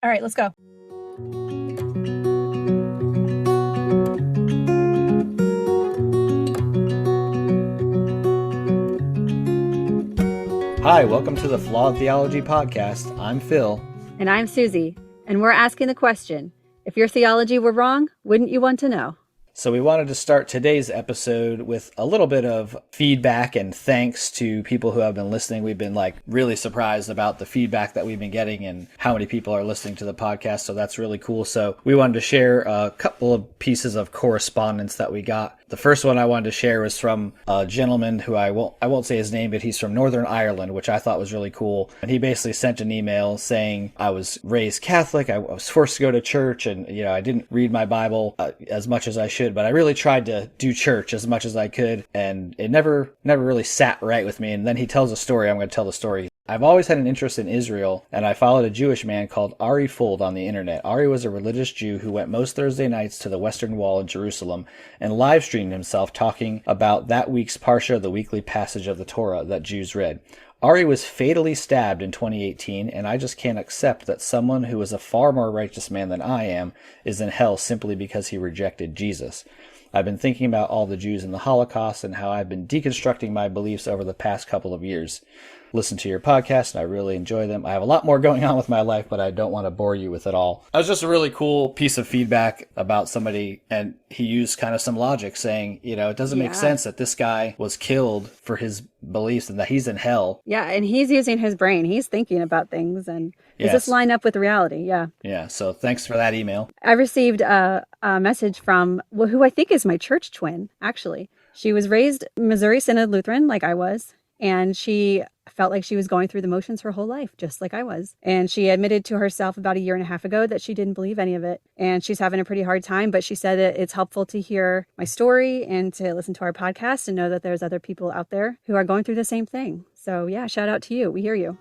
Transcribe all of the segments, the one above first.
All right, let's go. Hi, welcome to the Flawed Theology Podcast. I'm Phil. And I'm Susie. And we're asking the question, if your theology were wrong, wouldn't you want to know? So we wanted to start today's episode with a little bit of feedback and thanks to people who have been listening. We've been really surprised about the feedback that we've been getting and how many people are listening to the podcast. So that's really cool. So we wanted to share a couple of pieces of correspondence that we got. The first one I wanted to share was from a gentleman who I won't say his name, but he's from Northern Ireland, which I thought was really cool. And he basically sent an email saying, I was raised Catholic, I was forced to go to church, and I didn't read my Bible as much as I should, but I really tried to do church as much as I could, and it never really sat right with me. And then he tells a story. I'm going to tell the story. I've always had an interest in Israel, and I followed a Jewish man called Ari Fold on the internet. Ari was a religious Jew who went most Thursday nights to the Western Wall in Jerusalem and live streamed himself talking about that week's Parsha, the weekly passage of the Torah that Jews read. Ari was fatally stabbed in 2018, and I just can't accept that someone who is a far more righteous man than I am is in hell simply because he rejected Jesus. I've been thinking about all the Jews in the Holocaust and how I've been deconstructing my beliefs over the past couple of years. Listen to your podcast, and I really enjoy them. I have a lot more going on with my life, but I don't want to bore you with it all. That was just a really cool piece of feedback about somebody, and he used kind of some logic saying, it doesn't make sense that this guy was killed for his beliefs and that he's in hell. Yeah, and he's using his brain. He's thinking about things, and does this line up with reality? Yeah. Yeah, so thanks for that email. I received a message from who I think is my church twin, actually. She was raised Missouri Synod Lutheran like I was, and she felt like she was going through the motions her whole life, just like I was. And she admitted to herself about a year and a half ago that she didn't believe any of it. And she's having a pretty hard time, but she said that it's helpful to hear my story and to listen to our podcast and know that there's other people out there who are going through the same thing. So yeah, shout out to you. We hear you.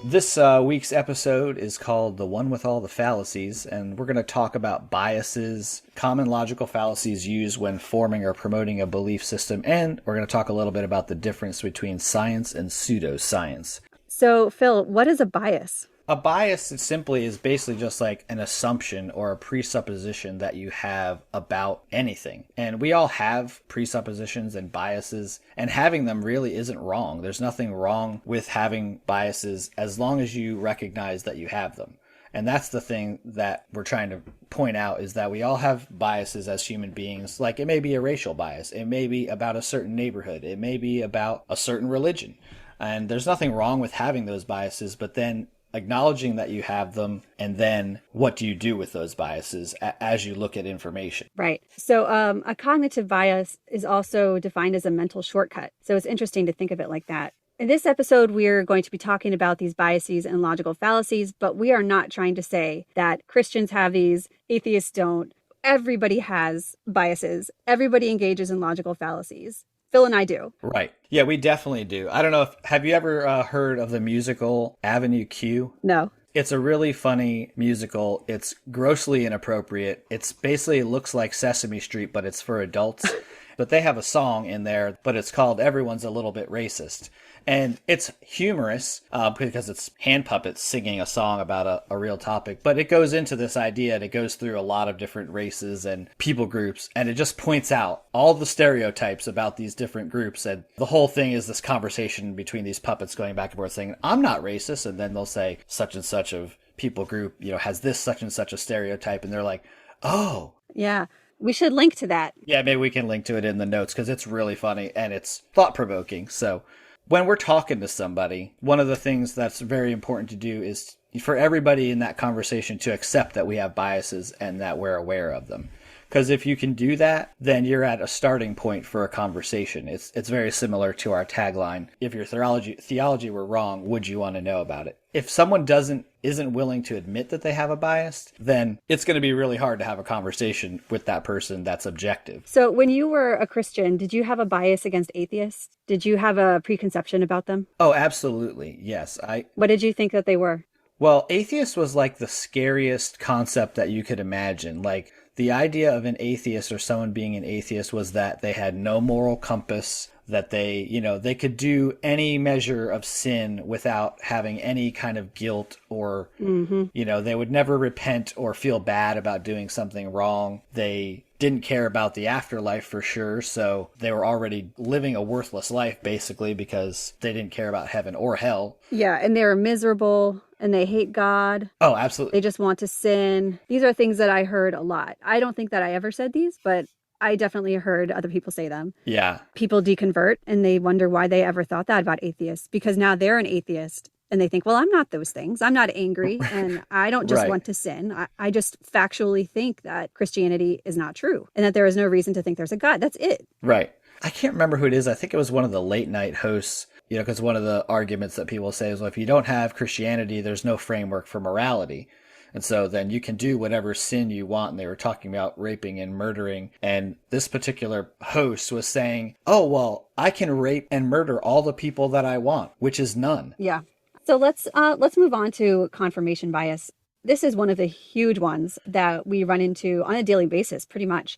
This week's episode is called The One with All the Fallacies, and we're going to talk about biases, common logical fallacies used when forming or promoting a belief system, and we're going to talk a little bit about the difference between science and pseudoscience. So, Phil, what is a bias? A bias is basically just like an assumption or a presupposition that you have about anything. And we all have presuppositions and biases, and having them really isn't wrong. There's nothing wrong with having biases as long as you recognize that you have them. And that's the thing that we're trying to point out, is that we all have biases as human beings. Like, it may be a racial bias. It may be about a certain neighborhood. It may be about a certain religion. And there's nothing wrong with having those biases, but then acknowledging that you have them, and then what do you do with those biases as you look at information? Right. So a cognitive bias is also defined as a mental shortcut. So it's interesting to think of it like that. In this episode, we're going to be talking about these biases and logical fallacies, but we are not trying to say that Christians have these, atheists don't. Everybody has biases. Everybody engages in logical fallacies. Phil and I do. Right. Yeah, we definitely do. I don't know have you ever heard of the musical Avenue Q? No. It's a really funny musical. It's grossly inappropriate. It's basically looks like Sesame Street, but it's for adults. But they have a song in there, but it's called Everyone's a Little Bit Racist. And it's humorous because it's hand puppets singing a song about a real topic. But it goes into this idea, and it goes through a lot of different races and people groups. And it just points out all the stereotypes about these different groups. And the whole thing is this conversation between these puppets going back and forth saying, I'm not racist. And then they'll say such and such of people group, has this such and such a stereotype. And they're like, oh. Yeah. We should link to that. Yeah, maybe we can link to it in the notes because it's really funny and it's thought-provoking. So when we're talking to somebody, one of the things that's very important to do is for everybody in that conversation to accept that we have biases and that we're aware of them. Because if you can do that, then you're at a starting point for a conversation. It's very similar to our tagline. If your theology were wrong, would you want to know about it? If someone isn't willing to admit that they have a bias, then it's going to be really hard to have a conversation with that person that's objective. So when you were a Christian, did you have a bias against atheists? Did you have a preconception about them? Oh, absolutely. Yes. What did you think that they were? Well, atheist was like the scariest concept that you could imagine. Like, the idea of an atheist or someone being an atheist was that they had no moral compass, that they, they could do any measure of sin without having any kind of guilt or, they would never repent or feel bad about doing something wrong. They didn't care about the afterlife for sure. So they were already living a worthless life basically because they didn't care about heaven or hell. Yeah. And they were miserable and they hate God. Oh, absolutely. They just want to sin. These are things that I heard a lot. I don't think that I ever said these, but I definitely heard other people say them. Yeah. People deconvert and they wonder why they ever thought that about atheists, because now they're an atheist and they think, well, I'm not those things. I'm not angry and I don't just want to sin. I just factually think that Christianity is not true and that there is no reason to think there's a God. That's it. Right. I can't remember who it is. I think it was one of the late night hosts, because one of the arguments that people say is, well, if you don't have Christianity, there's no framework for morality. And so then you can do whatever sin you want. And they were talking about raping and murdering. And this particular host was saying, oh, well, I can rape and murder all the people that I want, which is none. Yeah. So let's move on to confirmation bias. This is one of the huge ones that we run into on a daily basis, pretty much.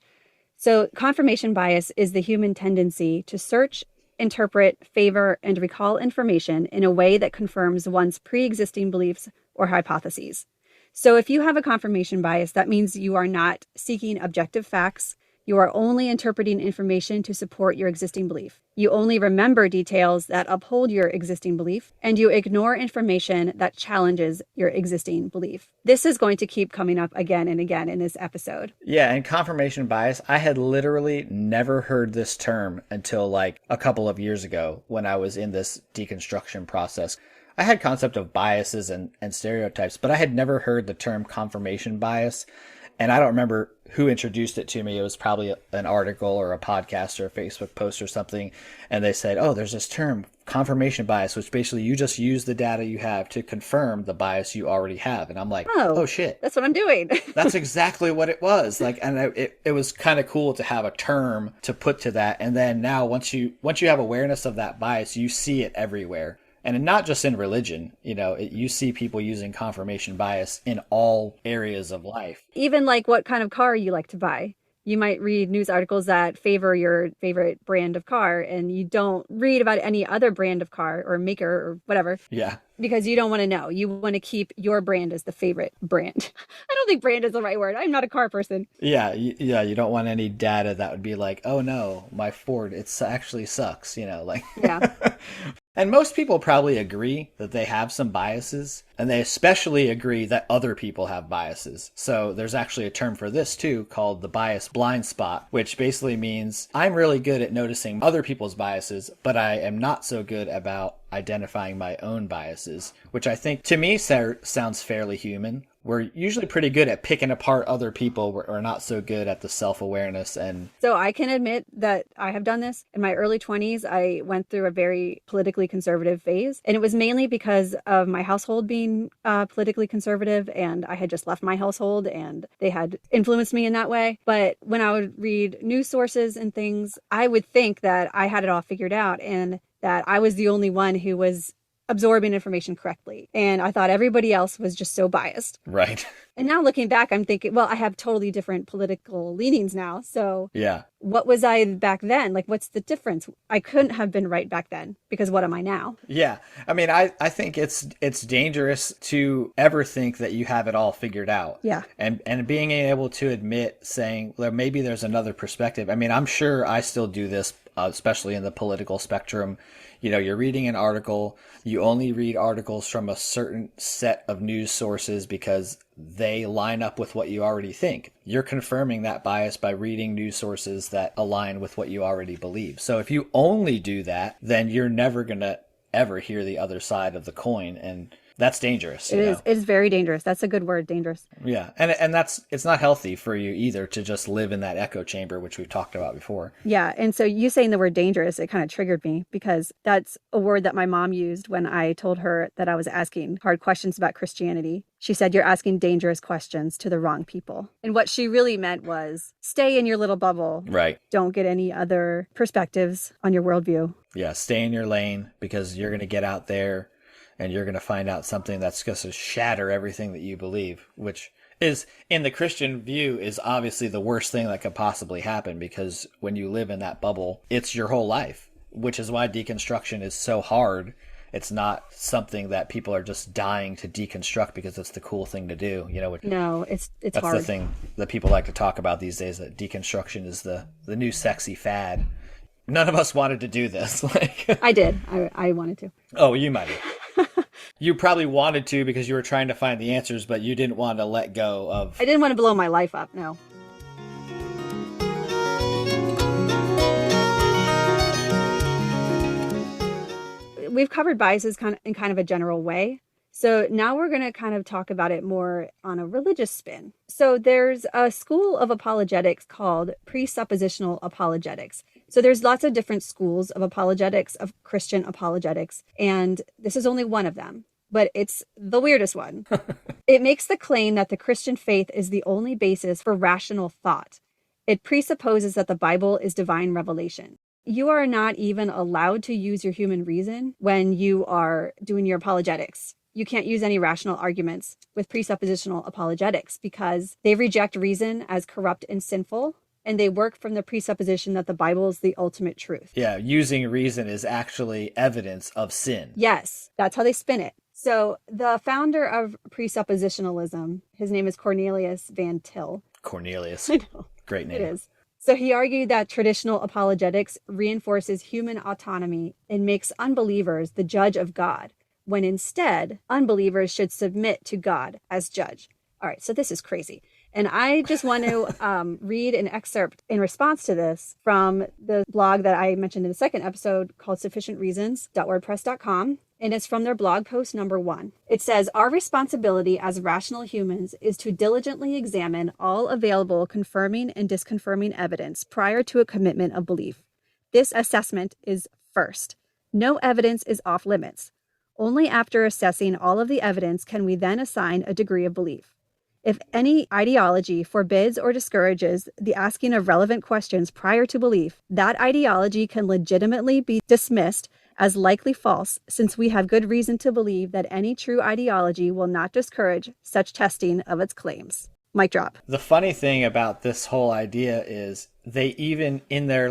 So confirmation bias is the human tendency to search, interpret, favor, and recall information in a way that confirms one's pre-existing beliefs or hypotheses. So if you have a confirmation bias, that means you are not seeking objective facts. You are only interpreting information to support your existing belief. You only remember details that uphold your existing belief, and you ignore information that challenges your existing belief. This is going to keep coming up again and again in this episode. Yeah, and confirmation bias, I had literally never heard this term until like a couple of years ago when I was in this deconstruction process. I had concept of biases and stereotypes, but I had never heard the term confirmation bias. And I don't remember who introduced it to me. It was probably an article or a podcast or a Facebook post or something. And they said, oh, there's this term, confirmation bias, which basically you just use the data you have to confirm the bias you already have. And I'm like, oh shit. That's what I'm doing. That's exactly what it was. Like, and it was kind of cool to have a term to put to that. And then now once you have awareness of that bias, you see it everywhere. And not just in religion, you see people using confirmation bias in all areas of life. Even like what kind of car you like to buy. You might read news articles that favor your favorite brand of car, and you don't read about any other brand of car or maker or whatever. Yeah. Because you don't want to know. You want to keep your brand as the favorite brand. I don't think brand is the right word. I'm not a car person. Yeah. You don't want any data that would be like, oh no, my Ford, it actually sucks, like. Yeah. And most people probably agree that they have some biases, and they especially agree that other people have biases. So there's actually a term for this too called the bias blind spot, which basically means I'm really good at noticing other people's biases, but I am not so good about identifying my own biases, which I think to me sounds fairly human. We're usually pretty good at picking apart other people. We're not so good at the self-awareness. And so I can admit that I have done this. In my early 20s, I went through a very politically conservative phase. And it was mainly because of my household being politically conservative. And I had just left my household and they had influenced me in that way. But when I would read news sources and things, I would think that I had it all figured out and that I was the only one who was absorbing information correctly. And I thought everybody else was just so biased. Right. And now looking back, I'm thinking, well, I have totally different political leanings now. So yeah, what was I back then? Like, what's the difference? I couldn't have been right back then because what am I now? Yeah. I mean, I think it's dangerous to ever think that you have it all figured out. Yeah. And being able to admit saying, well, maybe there's another perspective. I mean, I'm sure I still do this, especially in the political spectrum. You're reading an article, you only read articles from a certain set of news sources because they line up with what you already think. You're confirming that bias by reading news sources that align with what you already believe. So if you only do that, then you're never going to ever hear the other side of the coin. And that's dangerous. It is. It's very dangerous. That's a good word, dangerous. Yeah. And it's not healthy for you either to just live in that echo chamber, which we've talked about before. Yeah. And so you saying the word dangerous, it kind of triggered me because that's a word that my mom used when I told her that I was asking hard questions about Christianity. She said, you're asking dangerous questions to the wrong people. And what she really meant was stay in your little bubble. Right. Don't get any other perspectives on your worldview. Yeah. Stay in your lane because you're going to get out there and you're going to find out something that's going to shatter everything that you believe, which is, in the Christian view, is obviously the worst thing that could possibly happen because when you live in that bubble, it's your whole life. which is why deconstruction is so hard. It's not something that people are just dying to deconstruct because it's the cool thing to do. No, it's that's hard. the thing that people like to talk about these days, that deconstruction is the new sexy fad. None of us wanted to do this. I did. I wanted to. Oh, you might have. You probably wanted to because you were trying to find the answers, but you didn't want to let go of... I didn't want to blow my life up, no. We've covered biases in kind of a general way. So now we're going to kind of talk about it more on a religious spin. So there's a school of apologetics called presuppositional apologetics. So there's lots of different schools of apologetics, of Christian apologetics, and this is only one of them, but it's the weirdest one. It makes the claim that the Christian faith is the only basis for rational thought. It presupposes that the Bible is divine revelation. You are not even allowed to use your human reason when you are doing your apologetics. You can't use any rational arguments with presuppositional apologetics because they reject reason as corrupt and sinful, and they work from the presupposition that the Bible is the ultimate truth. Yeah, using reason is actually evidence of sin. Yes, that's how they spin it. So the founder of presuppositionalism, his name is Cornelius Van Til. Cornelius. I know. Great name. It is. So he argued that traditional apologetics reinforces human autonomy and makes unbelievers the judge of God, when instead unbelievers should submit to God as judge. All right, so this is crazy. And I just want to read an excerpt in response to this from the blog that I mentioned in the second episode called sufficientreasons.wordpress.com. And it's from their blog post number 1. It says, "Our responsibility as rational humans is to diligently examine all available confirming and disconfirming evidence prior to a commitment of belief. This assessment is first. No evidence is off limits. Only after assessing all of the evidence can we then assign a degree of belief. If any ideology forbids or discourages the asking of relevant questions prior to belief, that ideology can legitimately be dismissed as likely false, since we have good reason to believe that any true ideology will not discourage such testing of its claims." Mic drop. The funny thing about this whole idea is they even in their,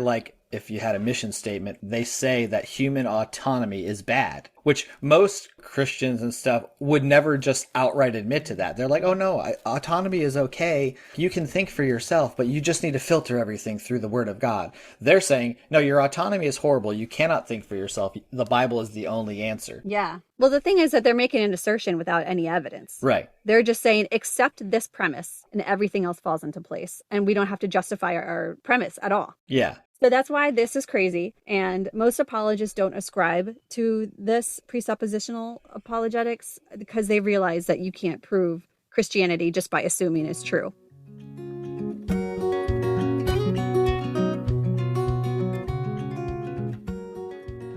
if you had a mission statement, they say that human autonomy is bad, which most Christians and stuff would never just outright admit to that. They're like, oh no, autonomy is okay. You can think for yourself, but you just need to filter everything through the word of God. They're saying, no, your autonomy is horrible. You cannot think for yourself. The Bible is the only answer. Yeah. Well, the thing is that they're making an assertion without any evidence. Right. They're just saying, accept this premise and everything else falls into place. And we don't have to justify our premise at all. Yeah. So that's why this is crazy. And most apologists don't ascribe to this presuppositional apologetics because they realize that you can't prove Christianity just by assuming it's true.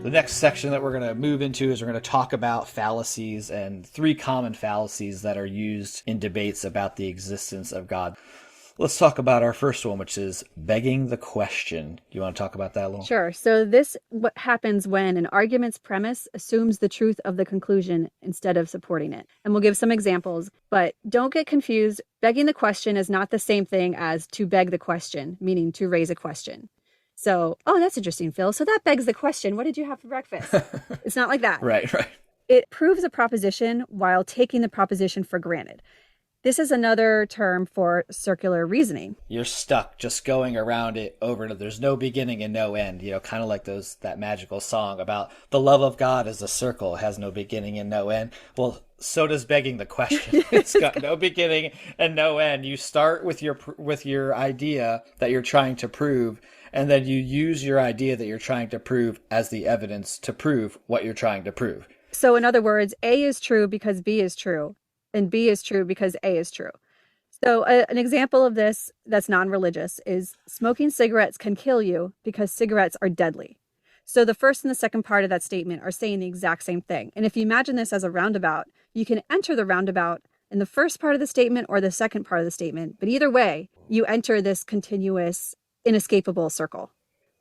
The next section that we're going to move into is we're going to talk about fallacies and 3 common fallacies that are used in debates about the existence of God. Let's talk about our first one, which is begging the question. Do you want to talk about that a little? Sure. So this what happens when an argument's premise assumes the truth of the conclusion instead of supporting it. And we'll give some examples, but don't get confused. Begging the question is not the same thing as to beg the question, meaning to raise a question. So, oh, that's interesting, Phil. So that begs the question, what did you have for breakfast? It's not like that. Right. It proves a proposition while taking the proposition for granted. This is another term for circular reasoning. You're stuck just going around it over and over. There's no beginning and no end, kind of like that magical song about the love of God is a circle, has no beginning and no end. Well, so does begging the question. It's got no beginning and no end. You start with your idea that you're trying to prove, and then you use your idea that you're trying to prove as the evidence to prove what you're trying to prove. So in other words, A is true because B is true. And B is true because A is true. So an example of this that's non-religious is smoking cigarettes can kill you because cigarettes are deadly. So the first and the second part of that statement are saying the exact same thing. And if you imagine this as a roundabout, you can enter the roundabout in the first part of the statement or the second part of the statement. But either way, you enter this continuous, inescapable circle.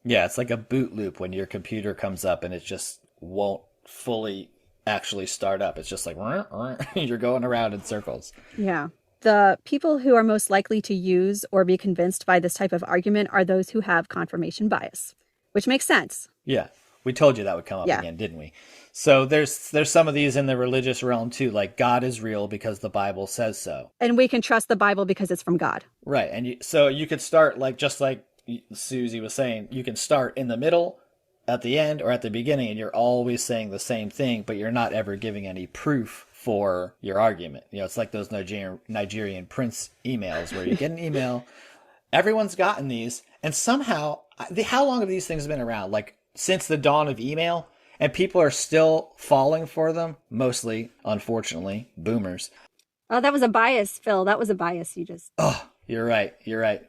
Yeah, it's like a boot loop when your computer comes up and it just won't fully actually start up. It's just like you're going around in circles. Yeah. The people who are most likely to use or be convinced by this type of argument are those who have confirmation bias, which makes sense. Yeah. We told you that would come up again, didn't we? So there's some of these in the religious realm too, like God is real because the Bible says so. And we can trust the Bible because it's from God. Right. And so you could start just like Susie was saying, you can start in the middle, at the end, or at the beginning, and you're always saying the same thing, but you're not ever giving any proof for your argument. It's like those Nigerian prince emails where you get an email. Everyone's gotten these. And somehow, how long have these things been around? Like since the dawn of email? And people are still falling for them, mostly, unfortunately, boomers. Oh, that was a bias, Phil. That was a bias you just... Oh, you're right.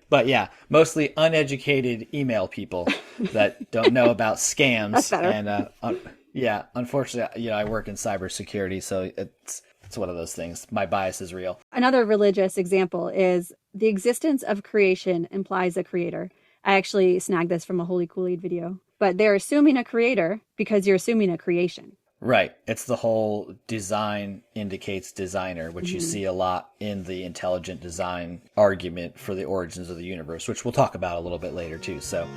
But yeah, mostly uneducated email people that don't know about scams. That's better. And yeah, unfortunately, I work in cybersecurity, so it's one of those things. My bias is real. Another religious example is the existence of creation implies a creator. I actually snagged this from a Holy Kool-Aid video. But they're assuming a creator because you're assuming a creation. Right. It's the whole design indicates designer, which you see a lot in the intelligent design argument for the origins of the universe, which we'll talk about a little bit later too. So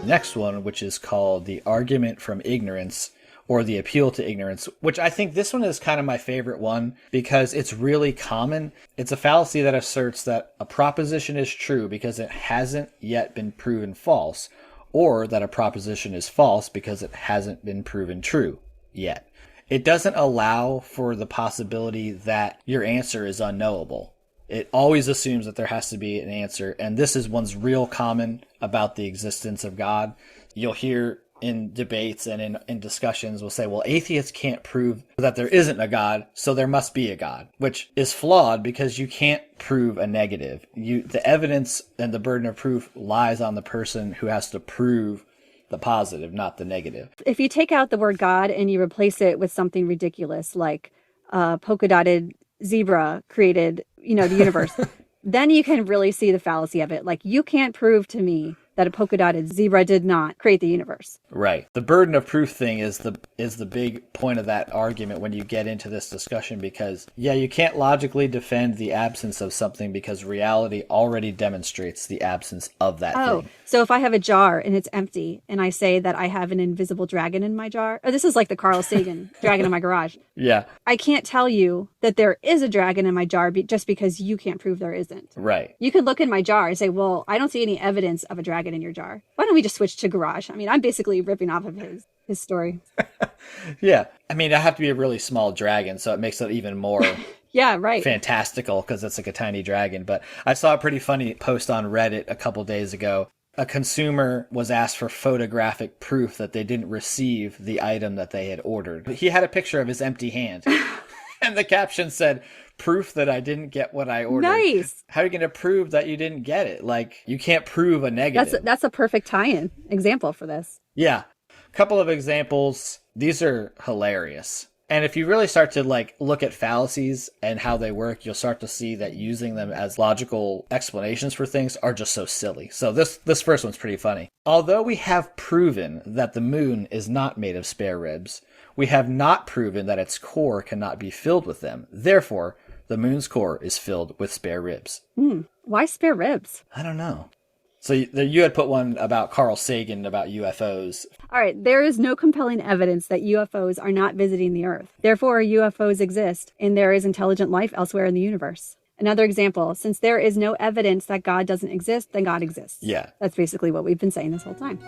next one, which is called the argument from ignorance, or the appeal to ignorance, which I think this one is kind of my favorite one because it's really common. It's a fallacy that asserts that a proposition is true because it hasn't yet been proven false, or that a proposition is false because it hasn't been proven true yet. It doesn't allow for the possibility that your answer is unknowable. It always assumes that there has to be an answer, and this is one's real common about the existence of God. You'll hear in debates and in discussions will say, well, atheists can't prove that there isn't a God, so there must be a God, which is flawed because you can't prove a negative. The evidence and the burden of proof lies on the person who has to prove the positive, not the negative. If you take out the word God and you replace it with something ridiculous like polka dotted zebra created, the universe, then you can really see the fallacy of it. Like, you can't prove to me that a polka dotted zebra did not create the universe. Right. The burden of proof thing is the big point of that argument when you get into this discussion, because you can't logically defend the absence of something because reality already demonstrates the absence of that thing. So if I have a jar and it's empty and I say that I have an invisible dragon in my jar, this is like the Carl Sagan dragon in my garage. Yeah. I can't tell you that there is a dragon in my jar just because you can't prove there isn't. Right. You could look in my jar and say, well, I don't see any evidence of a dragon in your jar. Why don't we just switch to garage? I mean, I'm basically ripping off of his story. Yeah. I mean, I have to be a really small dragon, so it makes it even more fantastical because it's like a tiny dragon. But I saw a pretty funny post on Reddit a couple days ago. A consumer was asked for photographic proof that they didn't receive the item that they had ordered. He had a picture of his empty hand. And the caption said, proof that I didn't get what I ordered. Nice. How are you going to prove that you didn't get it? Like, you can't prove a negative. That's a perfect tie-in example for this. Yeah. A couple of examples. These are hilarious. And if you really start to look at fallacies and how they work, you'll start to see that using them as logical explanations for things are just so silly. So this first one's pretty funny. Although we have proven that the moon is not made of spare ribs, we have not proven that its core cannot be filled with them. Therefore, the moon's core is filled with spare ribs. Why spare ribs? I don't know. So you had put one about Carl Sagan about UFOs. All right. There is no compelling evidence that UFOs are not visiting the Earth. Therefore, UFOs exist and there is intelligent life elsewhere in the universe. Another example, since there is no evidence that God doesn't exist, then God exists. Yeah. That's basically what we've been saying this whole time.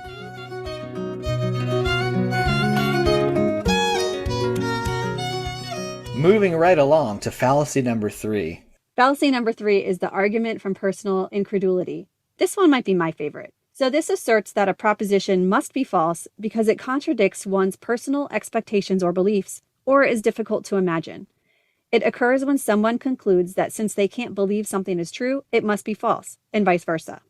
Moving right along to fallacy number 3. Fallacy number 3 is the argument from personal incredulity. This one might be my favorite. So this asserts that a proposition must be false because it contradicts one's personal expectations or beliefs, or is difficult to imagine. It occurs when someone concludes that since they can't believe something is true, it must be false, and vice versa.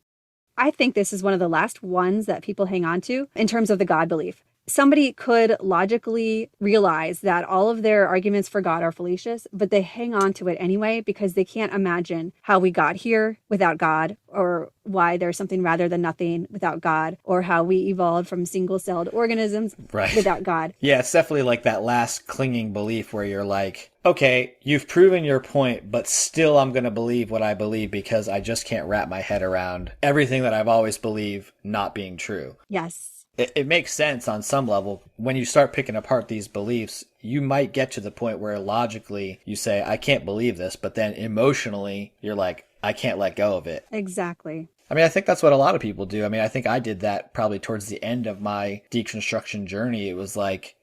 I think this is one of the last ones that people hang on to in terms of the God belief. Somebody could logically realize that all of their arguments for God are fallacious, but they hang on to it anyway because they can't imagine how we got here without God, or why there's something rather than nothing without God, or how we evolved from single-celled organisms without God. Yeah, it's definitely like that last clinging belief where you're like, okay, you've proven your point, but still I'm going to believe what I believe because I just can't wrap my head around everything that I've always believed not being true. Yes. It makes sense on some level. When you start picking apart these beliefs, you might get to the point where logically you say, I can't believe this, but then emotionally you're like, I can't let go of it. Exactly. I mean, I think that's what a lot of people do. I mean, I think I did that probably towards the end of my deconstruction journey. It was like,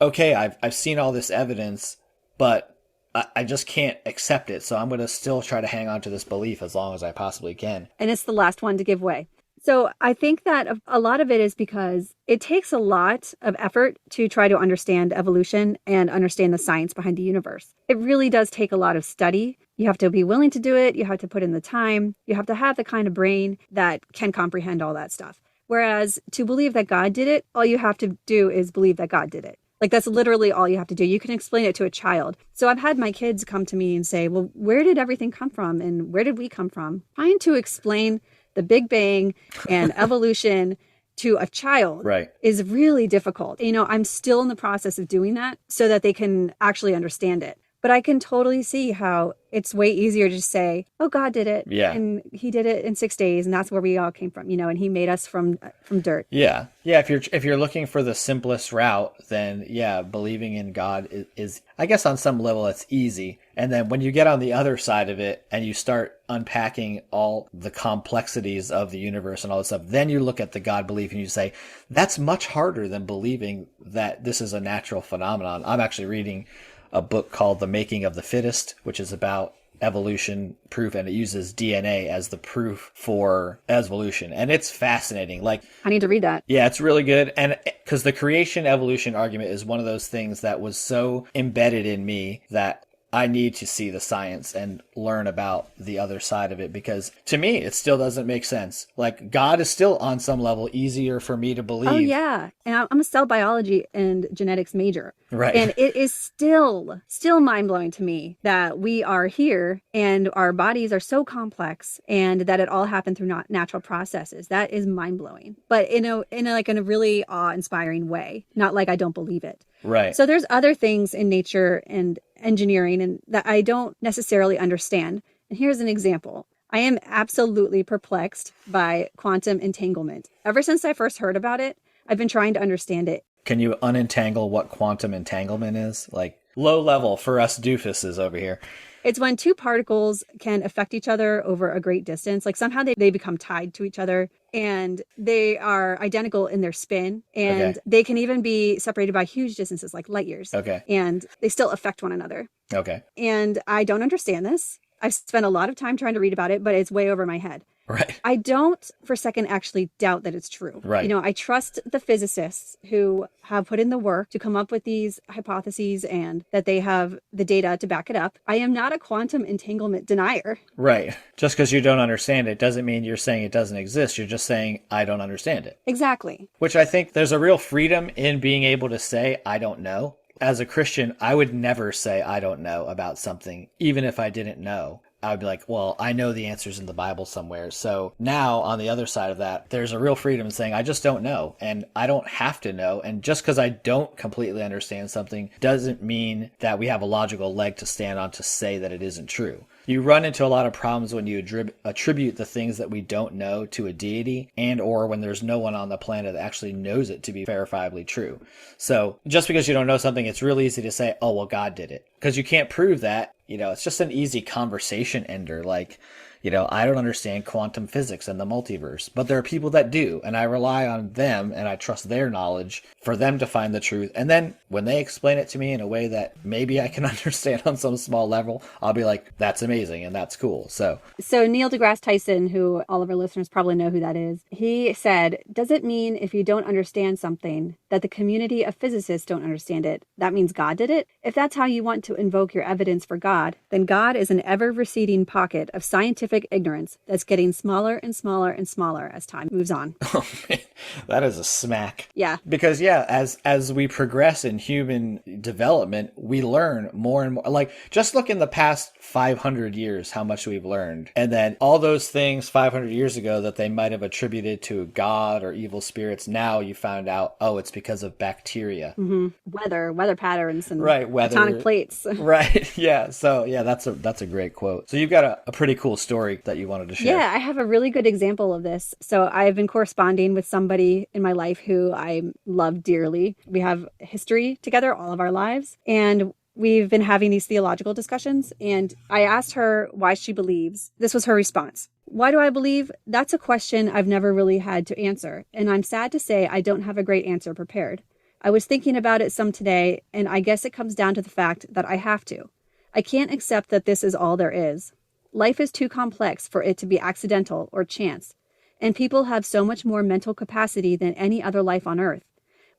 okay, I've seen all this evidence, but I just can't accept it. So I'm going to still try to hang on to this belief as long as I possibly can. And it's the last one to give way. So I think that a lot of it is because it takes a lot of effort to try to understand evolution and understand the science behind the universe. It really does take a lot of study. You have to be willing to do it. You have to put in the time. You have to have the kind of brain that can comprehend all that stuff. Whereas to believe that God did it, all you have to do is believe that God did it. Like, that's literally all you have to do. You can explain it to a child. So I've had my kids come to me and say, well, where did everything come from? And where did we come from? Trying to explain the Big Bang and evolution to a child is really difficult. You know, I'm still in the process of doing that so that they can actually understand it. But I can totally see how it's way easier to just say, oh, God did it. Yeah. And he did it in 6 days. And that's where we all came from, you know, and he made us from dirt. Yeah. Yeah. If you're looking for the simplest route, then yeah, believing in God is, I guess on some level it's easy. And then when you get on the other side of it and you start unpacking all the complexities of the universe and all this stuff, then you look at the God belief and you say, that's much harder than believing that this is a natural phenomenon. I'm actually reading a book called The Making of the Fittest, which is about evolution proof, and it uses DNA as the proof for evolution. And it's fascinating. Like, I need to read that. Yeah, it's really good. And because the creation evolution argument is one of those things that was so embedded in me that I need to see the science and learn about the other side of it, because to me, it still doesn't make sense. Like, God is still on some level easier for me to believe. Oh, yeah. And I'm a cell biology and genetics major. Right. And it is still mind-blowing to me that we are here and our bodies are so complex and that it all happened through natural processes. That is mind-blowing. But in a really awe-inspiring way. Not like I don't believe it. Right. So there's other things in nature and engineering and that I don't necessarily understand. And here's an example. I am absolutely perplexed by quantum entanglement. Ever since I first heard about it, I've been trying to understand it. Can you unentangle what quantum entanglement is? Like, low level for us doofuses over here. It's when two particles can affect each other over a great distance. Like, somehow they become tied to each other and they are identical in their spin. And they can even be separated by huge distances, like light years. Okay. And they still affect one another. Okay. And I don't understand this. I've spent a lot of time trying to read about it, but it's way over my head. Right. I don't for a second actually doubt that it's true. Right. You know, I trust the physicists who have put in the work to come up with these hypotheses and that they have the data to back it up. I am not a quantum entanglement denier. Right. Just because you don't understand it doesn't mean you're saying it doesn't exist. You're just saying, I don't understand it. Exactly. Which I think there's a real freedom in being able to say, I don't know. As a Christian, I would never say I don't know about something, even if I didn't know. I would be like, well, I know the answers in the Bible somewhere. So now on the other side of that, there's a real freedom in saying, I just don't know. And I don't have to know. And just because I don't completely understand something doesn't mean that we have a logical leg to stand on to say that it isn't true. You run into a lot of problems when you attribute the things that we don't know to a deity, and or when there's no one on the planet that actually knows it to be verifiably true. So just because you don't know something, it's real easy to say, oh, well, God did it. Because you can't prove that. You know, it's just an easy conversation ender. Like, you know, I don't understand quantum physics and the multiverse, but there are people that do, and I rely on them and I trust their knowledge for them to find the truth. And then when they explain it to me in a way that maybe I can understand on some small level, I'll be like, that's amazing and that's cool. So Neil deGrasse Tyson, who all of our listeners probably know who that is, he said, does it mean if you don't understand something that the community of physicists don't understand it, that means God did it? If that's how you want to invoke your evidence for God, then God is an ever-receding pocket of scientific ignorance that's getting smaller and smaller and smaller as time moves on. Oh, man. That is a smack. Yeah. Because yeah, as we progress in human development, we learn more and more. Like just look in the past 500 years how much we've learned. And then all those things 500 years ago that they might have attributed to God or evil spirits, now you found out, oh, it's because of bacteria. Mm-hmm. Weather patterns and right, weather, tectonic plates. Right. Yeah. So yeah, that's a great quote. So you've got a pretty cool story that you wanted to share. Yeah, I have a really good example of this. So I've been corresponding with somebody in my life who I love dearly. We have history together all of our lives, and we've been having these theological discussions. And I asked her why she believes. This was her response. Why do I believe? That's a question I've never really had to answer. And I'm sad to say I don't have a great answer prepared. I was thinking about it some today, and I guess it comes down to the fact that I have to. I can't accept that this is all there is. Life is too complex for it to be accidental or chance, and people have so much more mental capacity than any other life on Earth.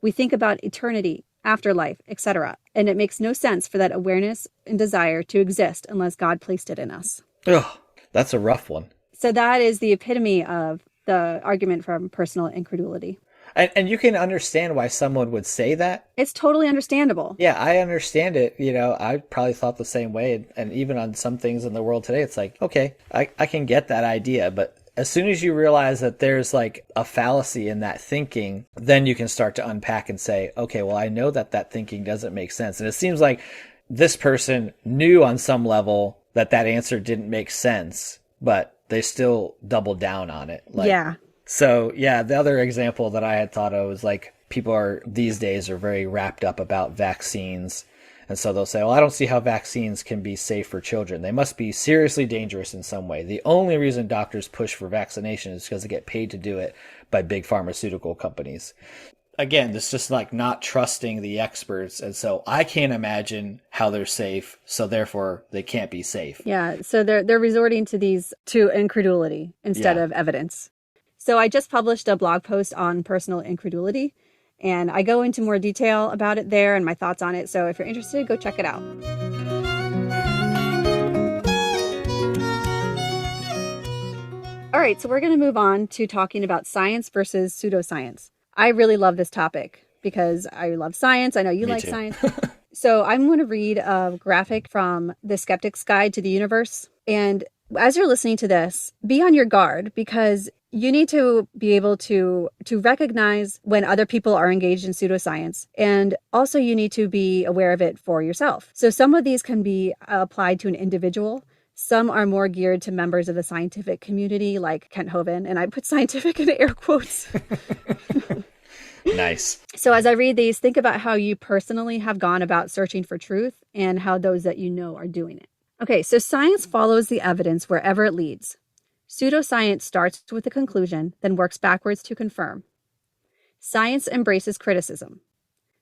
We think about eternity, afterlife, etc., and it makes no sense for that awareness and desire to exist unless God placed it in us. Ugh, that's a rough one. So that is the epitome of the argument from personal incredulity. And you can understand why someone would say that. It's totally understandable. Yeah, I understand it. You know, I probably thought the same way. And even on some things in the world today, it's like, okay, I can get that idea. But as soon as you realize that there's like a fallacy in that thinking, then you can start to unpack and say, okay, well, I know that thinking doesn't make sense. And it seems like this person knew on some level that answer didn't make sense, but they still doubled down on it. Like, yeah. So, yeah, the other example that I had thought of was like people these days are very wrapped up about vaccines. And so they'll say, well, I don't see how vaccines can be safe for children. They must be seriously dangerous in some way. The only reason doctors push for vaccination is because they get paid to do it by big pharmaceutical companies. Again, this is just like not trusting the experts. And so I can't imagine how they're safe. So therefore they can't be safe. Yeah. So they're resorting to incredulity instead of evidence. So I just published a blog post on personal incredulity, and I go into more detail about it there and my thoughts on it. So if you're interested, go check it out. All right, so we're going to move on to talking about science versus pseudoscience. I really love this topic because I love science. I know you like science. So I'm going to read a graphic from The Skeptic's Guide to the Universe. And as you're listening to this, be on your guard because you need to be able to recognize when other people are engaged in pseudoscience. And also you need to be aware of it for yourself. So some of these can be applied to an individual. Some are more geared to members of the scientific community like Kent Hovind. And I put scientific in air quotes. Nice. So as I read these, think about how you personally have gone about searching for truth and how those that you know are doing it. Okay, so science follows the evidence wherever it leads. Pseudoscience starts with a conclusion, then works backwards to confirm. Science embraces criticism.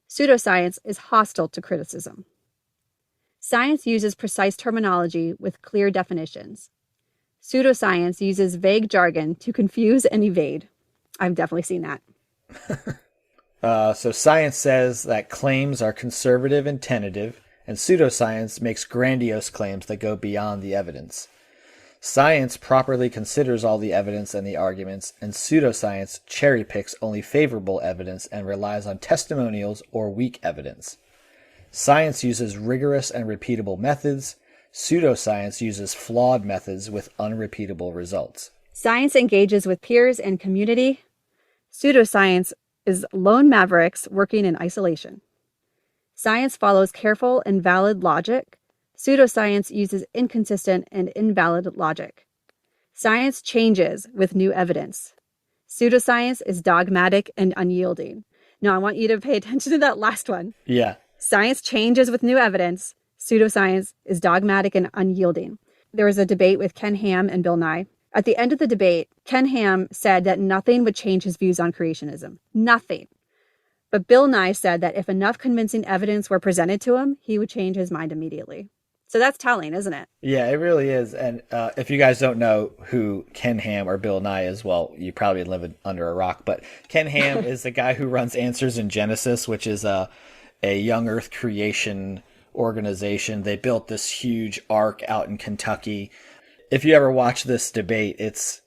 Pseudoscience is hostile to criticism. Science uses precise terminology with clear definitions. Pseudoscience uses vague jargon to confuse and evade. I've definitely seen that. So science says that claims are conservative and tentative, and pseudoscience makes grandiose claims that go beyond the evidence. Science properly considers all the evidence and the arguments, and pseudoscience cherry-picks only favorable evidence and relies on testimonials or weak evidence. Science uses rigorous and repeatable methods. Pseudoscience uses flawed methods with unrepeatable results. Science engages with peers and community. Pseudoscience is lone mavericks working in isolation. Science follows careful and valid logic. Pseudoscience uses inconsistent and invalid logic. Science changes with new evidence. Pseudoscience is dogmatic and unyielding. Now, I want you to pay attention to that last one. Yeah. Science changes with new evidence. Pseudoscience is dogmatic and unyielding. There was a debate with Ken Ham and Bill Nye. At the end of the debate, Ken Ham said that nothing would change his views on creationism. Nothing. But Bill Nye said that if enough convincing evidence were presented to him, he would change his mind immediately. So that's telling, isn't it? Yeah, it really is. And if you guys don't know who Ken Ham or Bill Nye is, well, you probably live under a rock. But Ken Ham is the guy who runs Answers in Genesis, which is a young earth creation organization. They built this huge ark out in Kentucky. If you ever watch this debate, it's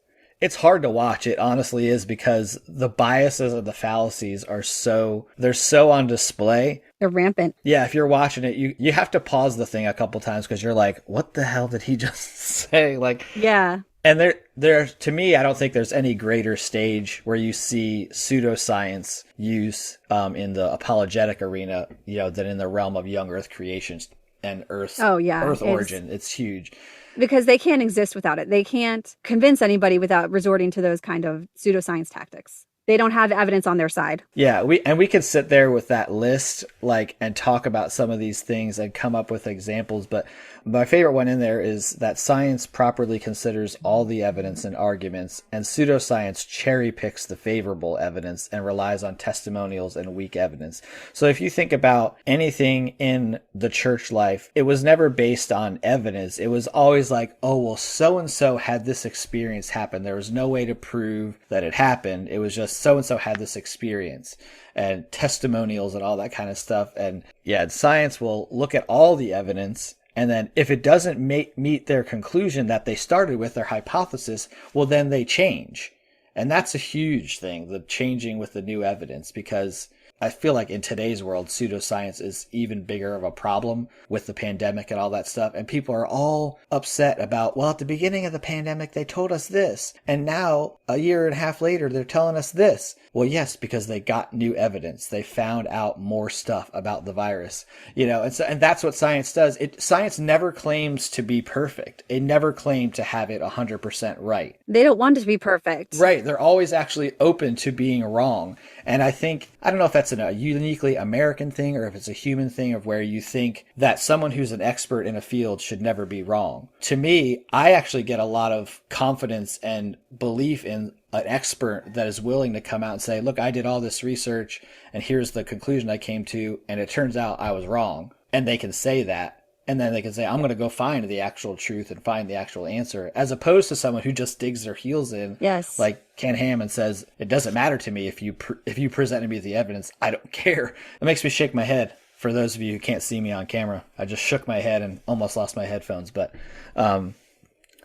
It's hard to watch. It honestly is, because the biases and the fallacies they're so on display. They're rampant. Yeah, if you're watching it, you have to pause the thing a couple times because you're like, what the hell did he just say? Like, Yeah. and there, to me, I don't think there's any greater stage where you see pseudoscience use in the apologetic arena, than in the realm of young Earth creations and Earth origin. It's huge. Because they can't exist without it. They can't convince anybody without resorting to those kind of pseudoscience tactics. They don't have evidence on their side. Yeah, we could sit there with that list, and talk about some of these things and come up with examples. But my favorite one in there is that science properly considers all the evidence and arguments, and pseudoscience cherry picks the favorable evidence and relies on testimonials and weak evidence. So if you think about anything in the church life, it was never based on evidence. It was always like, oh, well, so-and-so had this experience happen. There was no way to prove that it happened. It was just so-and-so had this experience, and testimonials and all that kind of stuff. And yeah, science will look at all the evidence, and then if it doesn't meet their conclusion that they started with, their hypothesis, well, then they change. And that's a huge thing, the changing with the new evidence, because I feel like in today's world, pseudoscience is even bigger of a problem with the pandemic and all that stuff. And people are all upset about, well, at the beginning of the pandemic, they told us this. And now, a year and a half later, they're telling us this. Well, yes, because they got new evidence. They found out more stuff about the virus, and that's what science does. Science never claims to be perfect. It never claimed to have it 100% right. They don't want it to be perfect. Right. They're always actually open to being wrong. And I don't know if that's a uniquely American thing or if it's a human thing, of where you think that someone who's an expert in a field should never be wrong. To me, I actually get a lot of confidence and belief in an expert that is willing to come out and say, look, I did all this research and here's the conclusion I came to, and it turns out I was wrong. And they can say that. And then they can say, I'm going to go find the actual truth and find the actual answer, as opposed to someone who just digs their heels in. Yes. Like Ken Ham, and says, it doesn't matter to me if you presented me the evidence. I don't care. It makes me shake my head. For those of you who can't see me on camera, I just shook my head and almost lost my headphones. But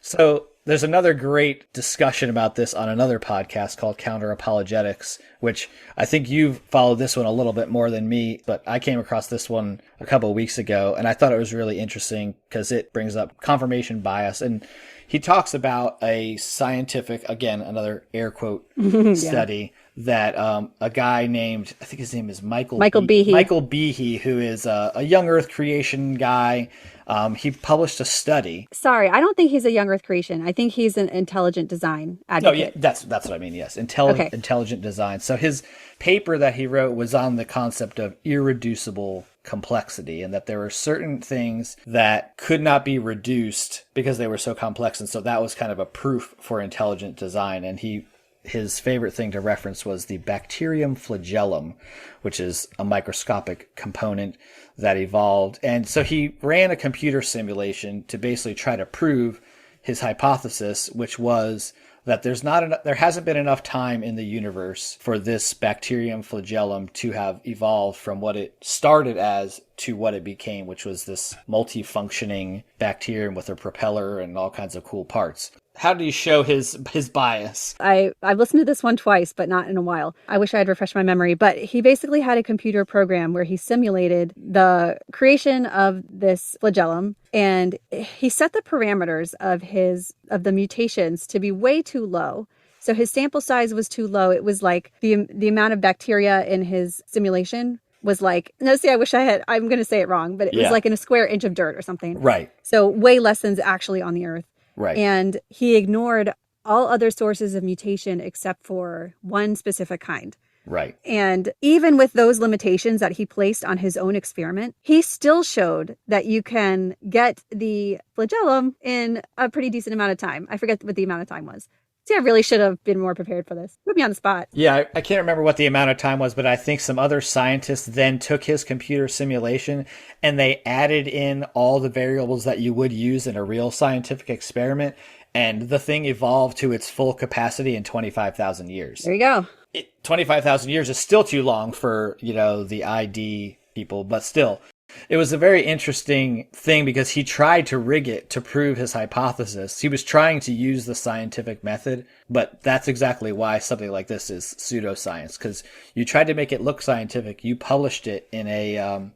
so there's another great discussion about this on another podcast called Counter Apologetics, which I think you've followed this one a little bit more than me, but I came across this one a couple of weeks ago, and I thought it was really interesting because it brings up confirmation bias. And he talks about a scientific, again, another air quote study that a guy named, I think his name is Michael Behe. Michael Behe, who is a young Earth creation guy. He published a study. Sorry, I don't think he's a young Earth creation. I think he's an intelligent design advocate. Oh, yeah, that's what I mean, yes. Intelligent design. So his paper that he wrote was on the concept of irreducible complexity, and that there were certain things that could not be reduced because they were so complex. And so that was kind of a proof for intelligent design. And his favorite thing to reference was the bacterium flagellum, which is a microscopic component that evolved. And so he ran a computer simulation to basically try to prove his hypothesis, which was that there hasn't been enough time in the universe for this bacterium flagellum to have evolved from what it started as to what it became, which was this multifunctioning bacterium with a propeller and all kinds of cool parts. How do you show his bias? I've listened to this one twice, but not in a while. I wish I had refreshed my memory. But he basically had a computer program where he simulated the creation of this flagellum, and he set the parameters of the mutations to be way too low. So his sample size was too low. It was like the amount of bacteria in his simulation was like, I'm going to say it wrong, but it was like in a square inch of dirt or something. Right. So way less than's actually on the Earth. Right. And he ignored all other sources of mutation except for one specific kind. Right. And even with those limitations that he placed on his own experiment, he still showed that you can get the flagellum in a pretty decent amount of time. I forget what the amount of time was. See, I really should have been more prepared for this. Put me on the spot. Yeah, I can't remember what the amount of time was, but I think some other scientists then took his computer simulation and they added in all the variables that you would use in a real scientific experiment. And the thing evolved to its full capacity in 25,000 years. There you go. 25,000 years is still too long for, the ID people, but still. It was a very interesting thing because he tried to rig it to prove his hypothesis. He was trying to use the scientific method, but that's exactly why something like this is pseudoscience, because you tried to make it look scientific. You published it in a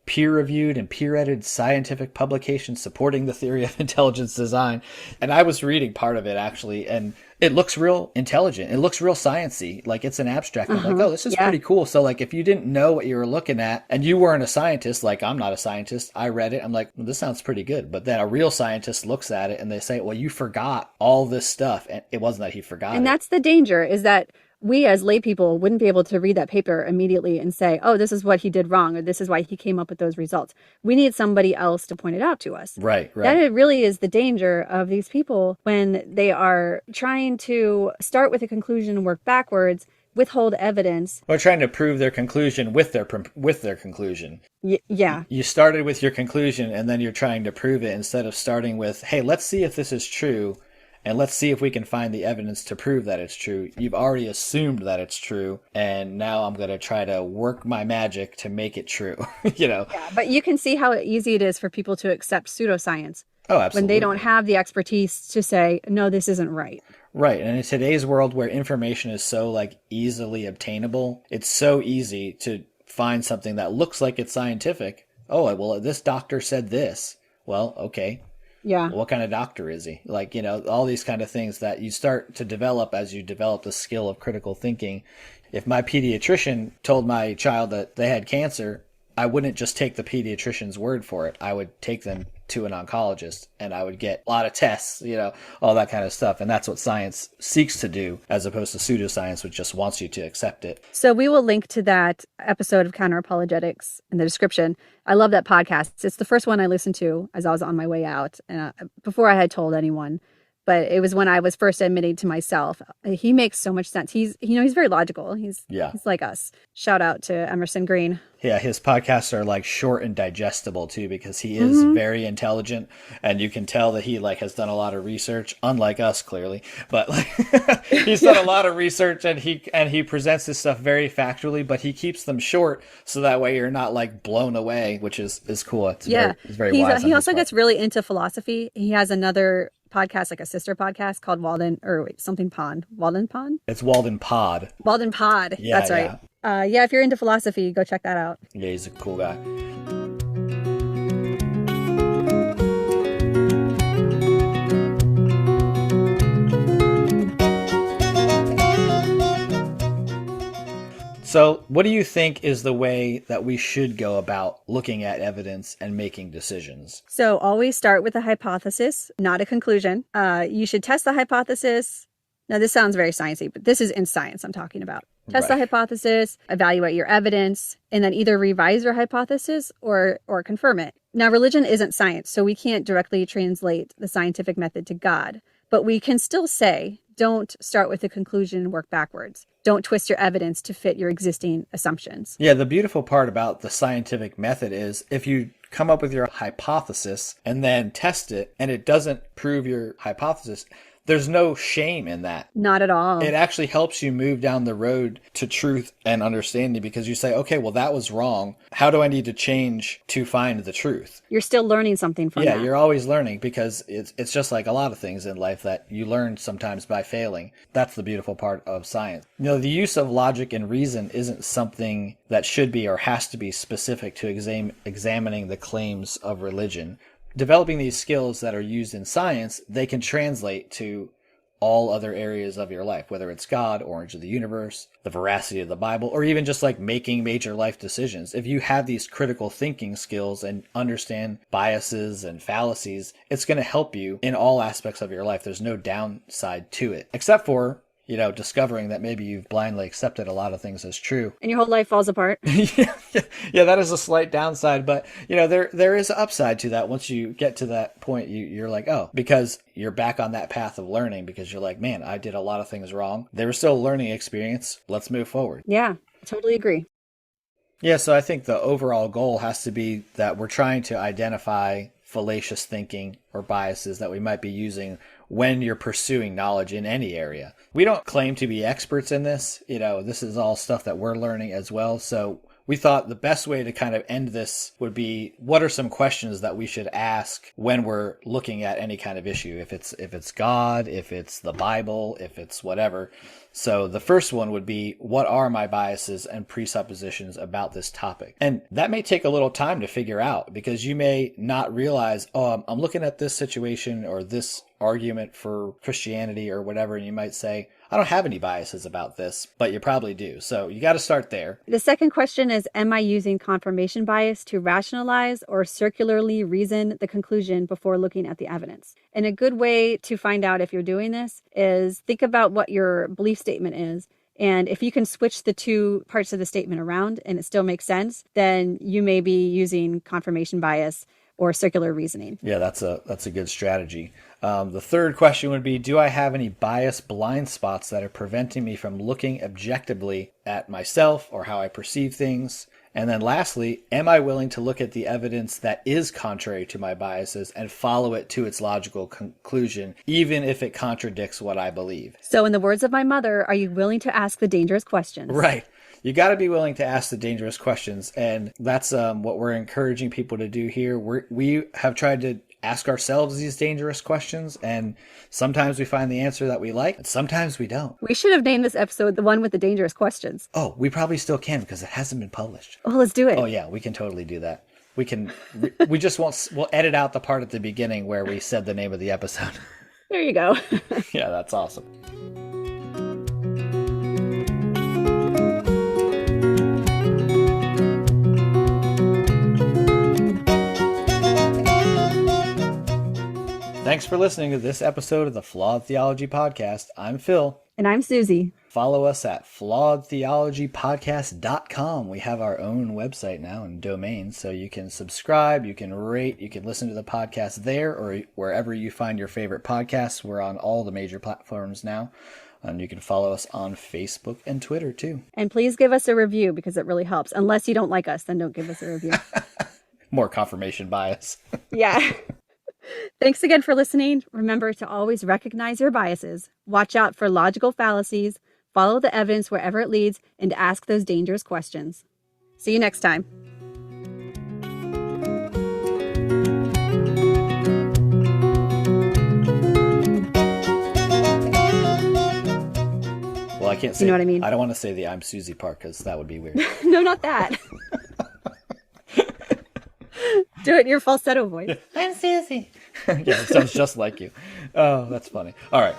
peer-reviewed and peer-edited scientific publication supporting the theory of intelligence design. And I was reading part of it, actually, and it looks real intelligent. It looks real science-y. Like, it's an abstract. I'm like, oh, this is pretty cool. So, like, if you didn't know what you were looking at and you weren't a scientist, like, I'm not a scientist, I read it, I'm like, well, this sounds pretty good. But then a real scientist looks at it and they say, well, you forgot all this stuff. And it wasn't that he forgot And it. that's the danger, is that we as lay people wouldn't be able to read that paper immediately and say, oh, this is what he did wrong, or this is why he came up with those results. We need somebody else to point it out to us. Right. That it really is the danger of these people when they are trying to start with a conclusion and work backwards, withhold evidence. Or trying to prove their conclusion with their conclusion. Yeah. You started with your conclusion and then you're trying to prove it instead of starting with, hey, let's see if this is true. And let's see if we can find the evidence to prove that it's true. You've already assumed that it's true, and now I'm going to try to work my magic to make it true, you know? Yeah, but you can see how easy it is for people to accept pseudoscience. Oh, absolutely. When they don't have the expertise to say, no, this isn't right. Right. And in today's world where information is so, like, easily obtainable, it's so easy to find something that looks like it's scientific. Oh, well, this doctor said this. Well, okay. Yeah. What kind of doctor is he? Like, you know, all these kind of things that you start to develop as you develop the skill of critical thinking. If my pediatrician told my child that they had cancer, I wouldn't just take the pediatrician's word for it. I would take them to an oncologist and I would get a lot of tests, you know, all that kind of stuff. And that's what science seeks to do, as opposed to pseudoscience, which just wants you to accept it. So we will link to that episode of Counterapologetics in the description. I love that podcast. It's the first one I listened to as I was on my way out, before I had told anyone. But it was when I was first admitting to myself. He makes so much sense. He's very logical. He's like us. Shout out to Emerson Green. Yeah, his podcasts are like short and digestible too, because he is very intelligent, and you can tell that he like has done a lot of research, unlike us clearly. But like, he's done a lot of research, and he presents his stuff very factually, but he keeps them short so that way you're not like blown away, which is cool. It's very wise. He also gets really into philosophy. He has another podcast, like a sister podcast called Walden Pond. It's Walden Pod. Walden Pod. Yeah, that's right. If you're into philosophy, go check that out. Yeah, he's a cool guy. So, what do you think is the way that we should go about looking at evidence and making decisions? So, always start with a hypothesis, not a conclusion. You should test the hypothesis. Now, this sounds very sciencey, but this is in science I'm talking about. Test the hypothesis, evaluate your evidence, and then either revise your hypothesis or confirm it. Now, religion isn't science, so we can't directly translate the scientific method to God. But we can still say, don't start with a conclusion and work backwards. Don't twist your evidence to fit your existing assumptions. Yeah, the beautiful part about the scientific method is if you come up with your hypothesis and then test it and it doesn't prove your hypothesis, there's no shame in that. Not at all. It actually helps you move down the road to truth and understanding, because you say, okay, well, that was wrong. How do I need to change to find the truth? You're still learning something from that. Yeah, you're always learning, because it's just like a lot of things in life that you learn sometimes by failing. That's the beautiful part of science. You know, the use of logic and reason isn't something that should be or has to be specific to examining the claims of religion. Developing these skills that are used in science, they can translate to all other areas of your life, whether it's God, origin of the universe, the veracity of the Bible, or even just like making major life decisions. If you have these critical thinking skills and understand biases and fallacies, it's going to help you in all aspects of your life. There's no downside to it, except for, you know, discovering that maybe you've blindly accepted a lot of things as true. And your whole life falls apart. Yeah, that is a slight downside, but you know, there is an upside to that. Once you get to that point, you're like, oh, because you're back on that path of learning, because you're like, man, I did a lot of things wrong. There was still a learning experience. Let's move forward. Yeah, I totally agree. Yeah, so I think the overall goal has to be that we're trying to identify fallacious thinking or biases that we might be using when you're pursuing knowledge in any area. We don't claim to be experts in this. You know, this is all stuff that we're learning as well. So we thought the best way to kind of end this would be, what are some questions that we should ask when we're looking at any kind of issue? If it's God, if it's the Bible, if it's whatever. So the first one would be, what are my biases and presuppositions about this topic? And that may take a little time to figure out, because you may not realize, oh, I'm looking at this situation or this argument for Christianity or whatever, and you might say, I don't have any biases about this, but you probably do. So you got to start there. The second question is, am I using confirmation bias to rationalize or circularly reason the conclusion before looking at the evidence? And a good way to find out if you're doing this is think about what your belief statement is. And if you can switch the two parts of the statement around and it still makes sense, then you may be using confirmation bias or circular reasoning. Yeah, that's a good strategy. The third question would be, do I have any bias blind spots that are preventing me from looking objectively at myself or how I perceive things? And then lastly, am I willing to look at the evidence that is contrary to my biases and follow it to its logical conclusion, even if it contradicts what I believe? So in the words of my mother, are you willing to ask the dangerous questions? Right. You got to be willing to ask the dangerous questions. And that's what we're encouraging people to do here. We have tried to ask ourselves these dangerous questions, and sometimes we find the answer that we like, and sometimes we don't. We should have named this episode the one with the dangerous questions. Oh, we probably still can, because it hasn't been published. Oh, let's do it. Oh yeah, we can totally do that. We can. We just won't. We'll edit out the part at the beginning where we said the name of the episode. There you go. Yeah, that's awesome. Thanks for listening to this episode of the Flawed Theology Podcast. I'm Phil. And I'm Susie. Follow us at flawedtheologypodcast.com. We have our own website now and domain, so you can subscribe, you can rate, you can listen to the podcast there or wherever you find your favorite podcasts. We're on all the major platforms now. And you can follow us on Facebook and Twitter too. And please give us a review, because it really helps. Unless you don't like us, then don't give us a review. More confirmation bias. Yeah. Thanks again for listening. Remember to always recognize your biases, watch out for logical fallacies, follow the evidence wherever it leads, and ask those dangerous questions. See you next time. Well, I can't say. You know what I mean? I don't want to say the I'm Susie part, because that would be weird. No, not that. Do it in your falsetto voice. I'm Susie. Yeah, it sounds just like you. Oh, that's funny. All right.